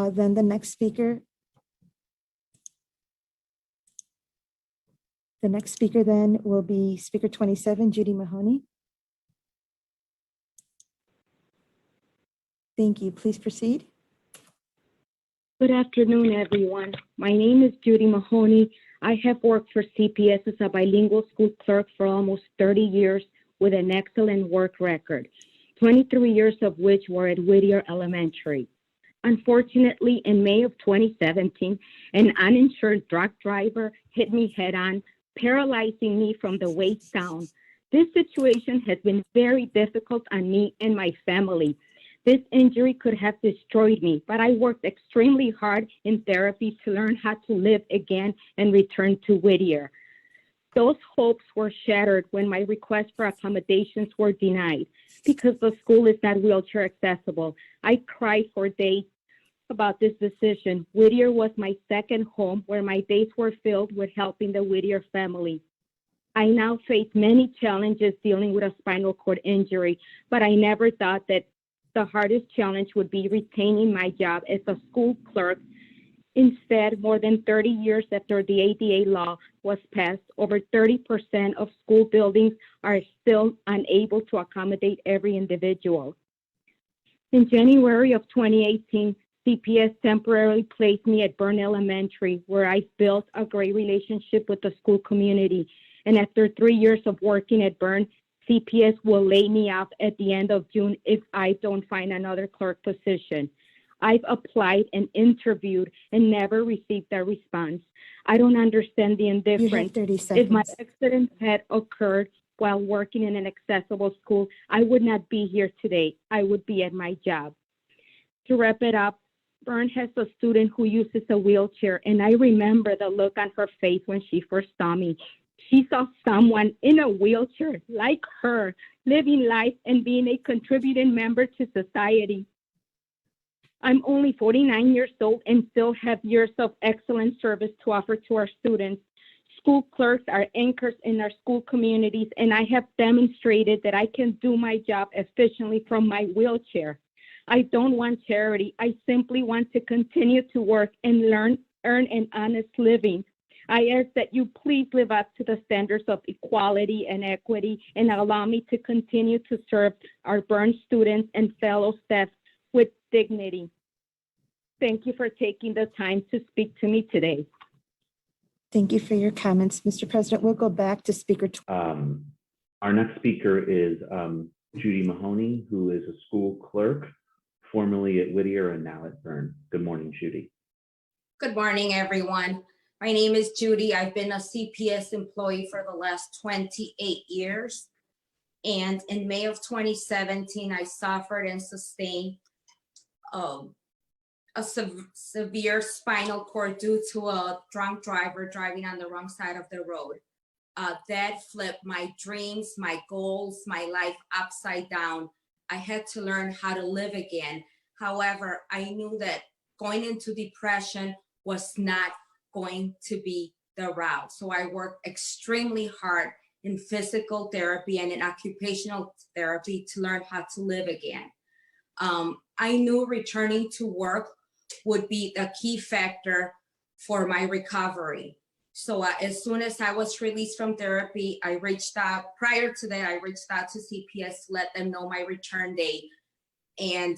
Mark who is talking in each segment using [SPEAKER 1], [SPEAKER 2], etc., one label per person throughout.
[SPEAKER 1] Then the next speaker then will be speaker 27, Judy Mahoney. Thank you. Please proceed.
[SPEAKER 2] Good afternoon, everyone. My name is Judy Mahoney. I have worked for CPS as a bilingual school clerk for almost 30 years with an excellent work record, 23 years of which were at Byrne Elementary. Unfortunately, in May of 2017, an uninsured drunk driver hit me head-on, paralyzing me from the waist down. This situation has been very difficult on me and my family. This injury could have destroyed me, but I worked extremely hard in therapy to learn how to live again and return to Whittier. Those hopes were shattered when my requests for accommodations were denied because the school is not wheelchair accessible. I cried for days about this decision. Whittier was my second home where my days were filled with helping the Whittier family. I now face many challenges dealing with a spinal cord injury, but I never thought that the hardest challenge would be retaining my job as a school clerk. Instead, more than 30 years after the ADA law was passed, over 30% of school buildings are still unable to accommodate every individual. In January of 2018, CPS temporarily placed me at Byrne Elementary, where I built a great relationship with the school community. And after 3 years of working at Byrne, CPS will lay me off at the end of June if I don't find another clerk position. I've applied and interviewed and never received a response. I don't understand the indifference.
[SPEAKER 1] You have 30 seconds.
[SPEAKER 2] If my accident had occurred while working in an accessible school, I would not be here today. I would be at my job. To wrap it up, Byrne has a student who uses a wheelchair, and I remember the look on her face when she first saw me. She saw someone in a wheelchair like her, living life and being a contributing member to society. I'm only 49 years old and still have years of excellent service to offer to our students. School clerks are anchors in our school communities, and I have demonstrated that I can do my job efficiently from my wheelchair. I don't want charity. I simply want to continue to work and earn an honest living. I ask that you please live up to the standards of equality and equity and allow me to continue to serve our Byrne students and fellow staff with dignity. Thank you for taking the time to speak to me today.
[SPEAKER 1] Thank you for your comments, Mr. President. We'll go back to speaker.
[SPEAKER 3] Our next speaker is Judy Mahoney, who is a school clerk, formerly at Whittier and now at Byrne. Good morning, Judy.
[SPEAKER 4] Good morning, everyone. My name is Judy. I've been a CPS employee for the last 28 years. And in May of 2017, I suffered and sustained a severe spinal cord due to a drunk driver driving on the wrong side of the road. That flipped my dreams, my goals, my life upside down. I had to learn how to live again. However, I knew that going into depression was not going to be the route. So I worked extremely hard in physical therapy and in occupational therapy to learn how to live again. I knew returning to work would be the key factor for my recovery. So as soon as I was released from therapy, I reached out. Prior to that, I reached out to CPS to let them know my return date. And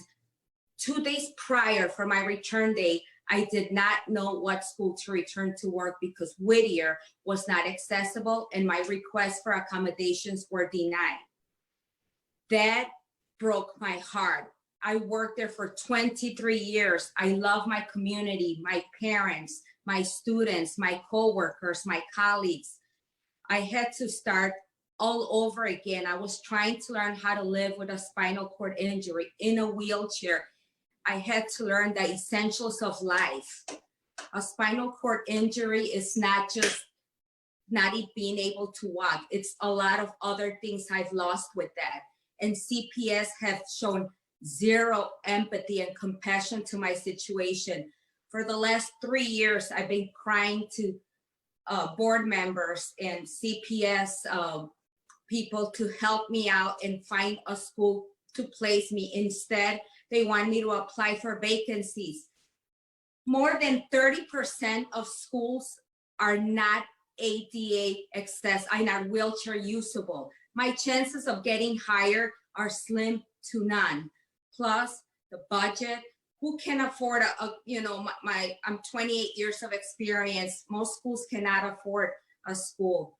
[SPEAKER 4] 2 days prior for my return date, I did not know what school to return to work because Whittier was not accessible and my requests for accommodations were denied. That broke my heart. I worked there for 23 years. I love my community, my parents, my students, my coworkers, my colleagues. I had to start all over again. I was trying to learn how to live with a spinal cord injury in a wheelchair. I had to learn the essentials of life. A spinal cord injury is not just not being able to walk. It's a lot of other things I've lost with that. And CPS have shown zero empathy and compassion to my situation. For the last 3 years, I've been crying to board members and CPS people to help me out and find a school to place me. Instead, they want me to apply for vacancies. more than 30% of schools are not ADA access, are not wheelchair usable. My chances of getting hired are slim to none. Plus the budget, who can afford I'm 28 years of experience. Most schools cannot afford a school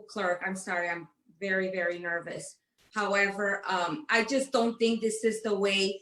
[SPEAKER 4] clerk. I'm sorry, I'm very, very nervous. However, I just don't think this is the way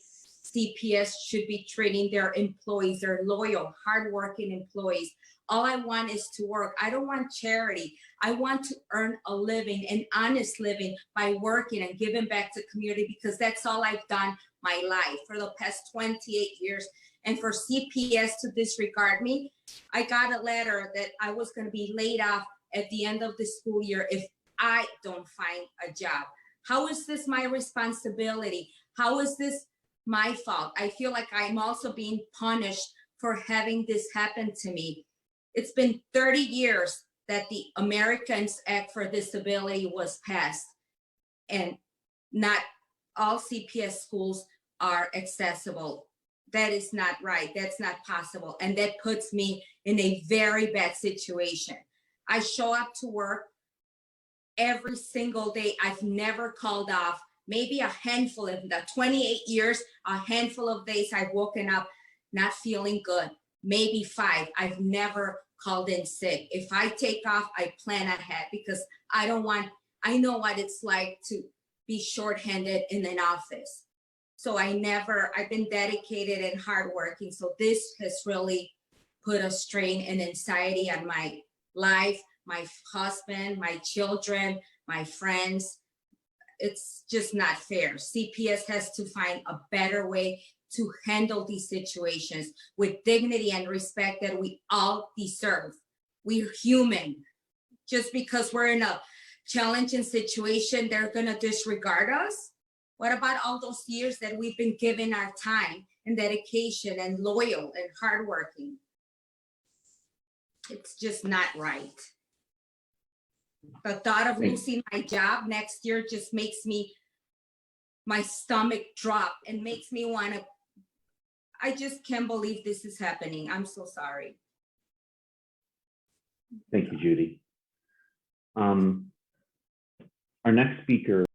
[SPEAKER 4] CPS should be treating their employees. They're loyal, hardworking employees. All I want is to work. I don't want charity. I want to earn a living, an honest living, by working and giving back to community, because that's all I've done my life for the past 28 years. And for CPS to disregard me, I got a letter that I was going to be laid off at the end of the school year if I don't find a job. How is this my responsibility? How is this my fault? I feel like I'm also being punished for having this happen to me. It's been 30 years that the Americans Act for Disability was passed, and not all CPS schools are accessible. That is not right. That's not possible. And that puts me in a very bad situation. I show up to work every single day. I've never called off. Maybe a handful of the 28 years, a handful of days I've woken up not feeling good. Maybe 5. I've never called in sick. If I take off, I plan ahead, because I know what it's like to be shorthanded in an office. So I've been dedicated and hardworking. So this has really put a strain and anxiety on my life, my husband, my children, my friends. It's just not fair. CPS has to find a better way to handle these situations with dignity and respect that we all deserve. We're human. Just because we're in a challenging situation, they're gonna disregard us? What about all those years that we've been given our time and dedication and loyal and hardworking? It's just not right. The thought of losing my job next year just makes my stomach drop and makes me I just can't believe this is happening. I'm so sorry.
[SPEAKER 3] Thank you, Judy. Our next speaker